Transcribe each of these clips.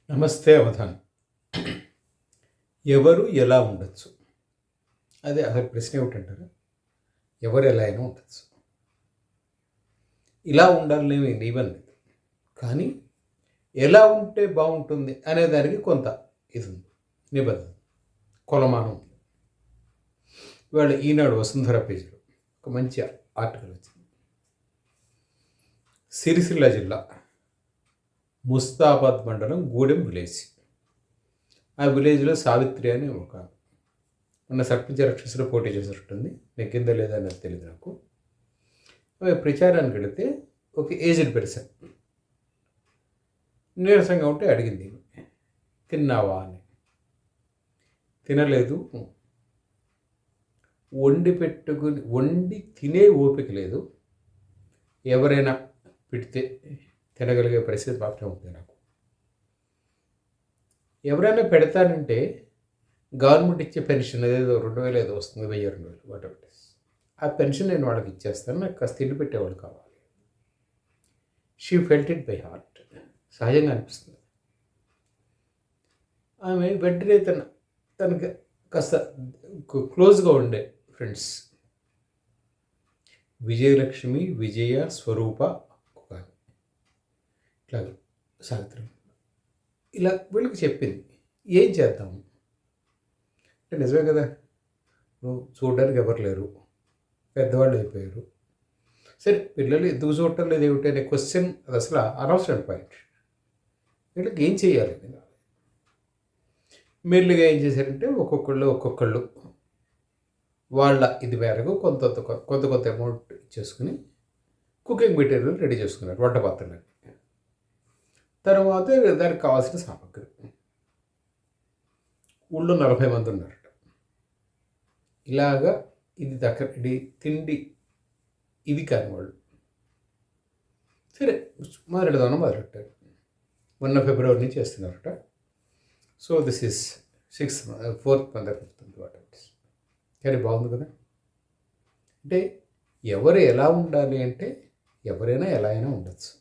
నమస్తే అవధాన్. ఎవరు ఎలా ఉండొచ్చు? అదే అసలు ప్రశ్న ఏమిటంటారు? ఎవరు ఎలా అయినా ఉండొచ్చు. ఇలా ఉండాలని నియమం లేదు. కానీ ఎలా ఉంటే బాగుంటుంది అనే దానికి కొంత ఇది ఉంది, నిబంధన, కొలమానం ఉంది. ఇవాళ ఈనాడు వసుంధర పేజీలో ఒక మంచి ఆర్టికల్ వచ్చింది. సిరిసిల్ల జిల్లా ముస్తాబాద్ మండలం గూడెం విలేజ్. ఆ విలేజ్లో సావిత్రి అని ఒక మన సర్పంచ్ ఎలక్షన్స్లో పోటీ చేసినట్టుంది. నెగ్గిందా లేదా అనేది తెలియదు నాకు. ప్రచారానికి వెళితే ఒక ఏజ్డ్ పర్సన్ నీరసంగా ఉంటే అడిగింది, తిన్నావా అని. తినలేదు, వండి తినే ఓపిక లేదు, ఎవరైనా పెడితే తినగలిగే పరిస్థితి మాత్రం ఉంది నాకు. ఎవరైనా పెడతానంటే గవర్నమెంట్ ఇచ్చే పెన్షన్ ఏదో 2000 ఏదో వస్తుంది, 1000-2000 వాటర్. ఆ పెన్షన్ నేను వాళ్ళకి ఇచ్చేస్తాను, నాకు కాస్త తిండి పెట్టేవాళ్ళు కావాలి. She felt it by heart. సహజంగా అనిపిస్తుంది. ఆమె వెంటనే తనకి కాస్త క్లోజ్గా ఉండే ఫ్రెండ్స్ విజయలక్ష్మి, విజయ, స్వరూప, ఇట్లా సావిత్రి, ఇలా వీళ్ళకి చెప్పింది, ఏం చేద్దాము అంటే నిజమే కదా, నువ్వు చూడడానికి ఎవరు లేరు, పెద్దవాళ్ళు అయిపోయారు, సరే పిల్లలు ఎందుకు చూడటం లేదు ఏమిటి అనే క్వశ్చన్ అది అసలు అనవసరం పాయింట్. వీళ్ళకి ఏం చేయాలి? మెల్లిగా ఏం చేశారంటే ఒక్కొక్కళ్ళు వాళ్ళ ఇది మేరకు కొంత అమౌంట్ ఇచ్చేసుకుని కుకింగ్ మెటీరియల్ రెడీ చేసుకున్నారు, వంట పాత్రలకి. తర్వాత దానికి కావాల్సిన సామగ్రి. ఊళ్ళో 40 మంది ఉన్నారట. ఇలాగా ఇది దగ్గర తిండి ఇది కాని వాళ్ళు సరే మొదలెట్టారు. 1 ఫిబ్రవరి నుంచి చేస్తున్నారట. So this is 4th month 5th month what. కానీ బాగుంది కదా. అంటే ఎవరు ఎలా ఉండాలి అంటే ఎవరైనా ఎలా అయినా ఉండొచ్చు.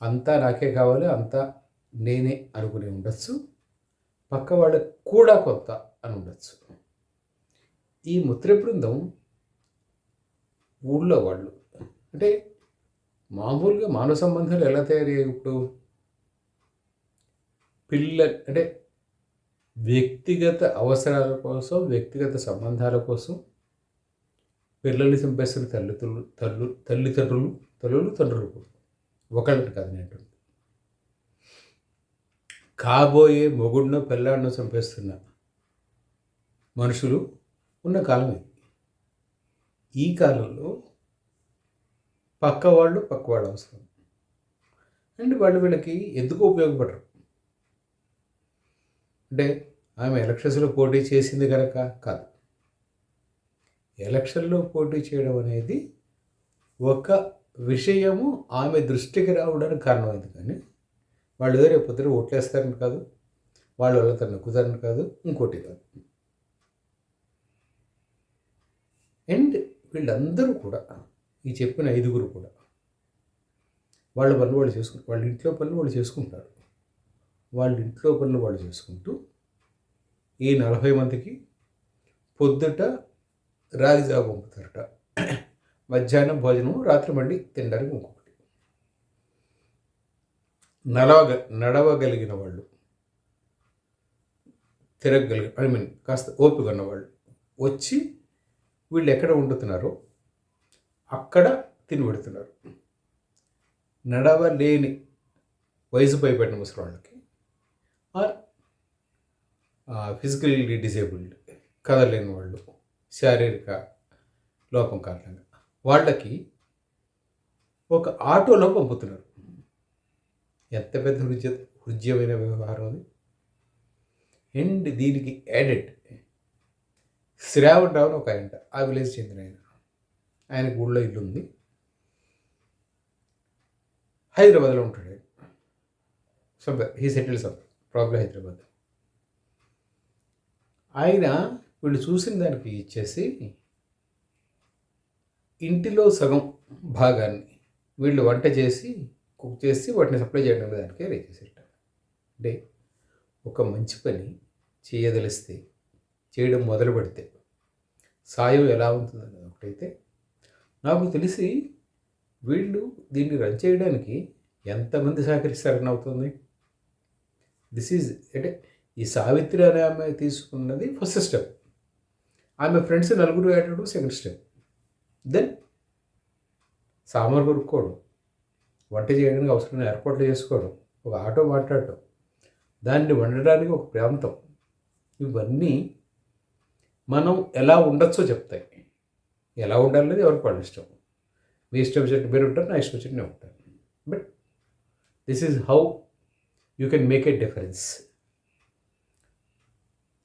అంతా నాకే కావాలి, అంతా నేనే అనుకుని ఉండొచ్చు, పక్క వాళ్ళకి కూడా కొంత అని ఉండొచ్చు. ఈ ముత్ర బృందం ఊళ్ళో వాళ్ళు అంటే మామూలుగా మానవ సంబంధాలు ఎలా తయారయ్యాయి ఇప్పుడు? అంటే వ్యక్తిగత అవసరాల కోసం, వ్యక్తిగత సంబంధాల కోసం పిల్లల్ని చంపేస్తున్న తల్లిదండ్రులు ఒకళ్ళని కాదు నేను. కాబోయే మొగుడినో పిల్లాడినో చంపేస్తున్న మనుషులు ఉన్న కాలం ఇది. ఈ కాలంలో పక్కవాళ్ళు అవసరం. అండ్ వీళ్ళకి ఎందుకు ఉపయోగపడరు అంటే ఆమె ఎలక్షన్స్లో పోటీ చేసింది కనుక కాదు. ఎలక్షన్లో పోటీ చేయడం అనేది ఒక విషయము ఆమె దృష్టికి రావడానికి కారణమైంది. కానీ వాళ్ళు ఏదో రేపు పొద్దున ఓట్లేస్తారని కాదు, వాళ్ళ తను నొక్కుతారని కాదు, ఇంకోటి కాదు. అండ్ వీళ్ళందరూ కూడా, ఈ చెప్పిన 5 కూడా వాళ్ళ పనులు వాళ్ళు చేసుకుంటారు, వాళ్ళ ఇంట్లో పనులు వాళ్ళు చేసుకుంటారు. వాళ్ళ ఇంట్లో పనులు వాళ్ళు చేసుకుంటూ ఈ 40 మందికి పొద్దుట రాగి జావ పంపుతారట, మధ్యాహ్నం భోజనం, రాత్రి మళ్ళీ తినడానికి ఇంకొకటి. నడవగలిగిన వాళ్ళు, కాస్త ఓపిక ఉన్నవాళ్ళు వచ్చి వీళ్ళు ఎక్కడ వండుతున్నారో అక్కడ తిని పెడుతున్నారు. నడవలేని వయసు పైబడిన ముసలివాళ్ళకి, ఫిజికల్లీ డిసేబుల్డ్, కదలేని వాళ్ళు, శారీరక లోపం కారణంగా వాళ్ళకి ఒక ఆటోలో పంపుతున్నారు. ఎంత పెద్ద హృద్యమైన వ్యవహారం అది. అండ్ దీనికి యాడెడ్ శ్రావణ్ రావు ఒక ఆయన, ఆ విలేజ్ చెందిన ఆయనకు ఊళ్ళో ఇల్లు ఉంది, హైదరాబాద్లో ఉంటాడు ఆయన. He settle problem Hyderabad. ఆయన వీళ్ళు చూసిన దానికి ఇచ్చేసి ఇంటిలో సగం భాగాన్ని వీళ్ళు వంట చేసి కుక్ చేసి వాటిని సప్లై చేయడం దానికే రేచేసేట. అంటే ఒక మంచి పని చేయదలిస్తే, చేయడం మొదలు పెడితే సాయం ఎలా ఉంటుందని ఒకటైతే, నాకు తెలిసి వీళ్ళు దీన్ని రన్ చేయడానికి ఎంతమంది సహకరిస్తారని అవుతుంది. దిస్ ఈజ్ అంటే ఈ సావిత్రి అనే ఆమె తీసుకున్నది ఫస్ట్ స్టెప్. ఆమె ఫ్రెండ్స్ నలుగురు వేయడం సెకండ్ స్టెప్. దెన్ సామాను కొనుక్కోవడం, వంట చేయడానికి అవసరమైన ఏర్పాట్లు చేసుకోవడం, ఒక ఆటో మాట్లాడటం, దాన్ని వండడానికి ఒక ప్రాంతం, ఇవన్నీ మనం ఎలా ఉండొచ్చో చెప్తాయి. ఎలా ఉండాలనేది ఎవరికి వాళ్ళ ఇష్టం. మీ ఇష్టం వచ్చినట్టు మీరు ఉంటారు, నా ఇష్టం వచ్చినట్టు నేను ఉంటాను. But this is how you can make a difference.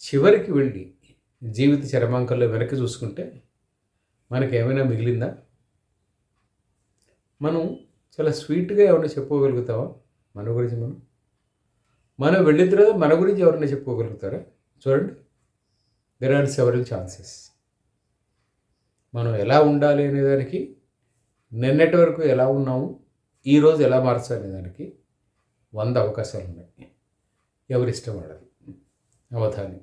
చివరికి వెళ్ళి జీవిత చరమాంకంలో వెనక్కి చూసుకుంటే మనకి ఏమైనా మిగిలిందా? మనం చాలా స్వీట్గా ఏమైనా చెప్పుకోగలుగుతావా మన గురించి? మనం వెళ్ళిన తర్వాత మన గురించి ఎవరైనా చెప్పుకోగలుగుతారా? చూడండి, దెర్ ఆర్ సెవరల్ ఛాన్సెస్. మనం ఎలా ఉండాలి అనేదానికి, నిన్నటి వరకు ఎలా ఉన్నాము, ఈరోజు ఎలా మార్చాలి దానికి 100 అవకాశాలు ఉన్నాయి. ఎవరిష్టం వాడాలి. అవధాని.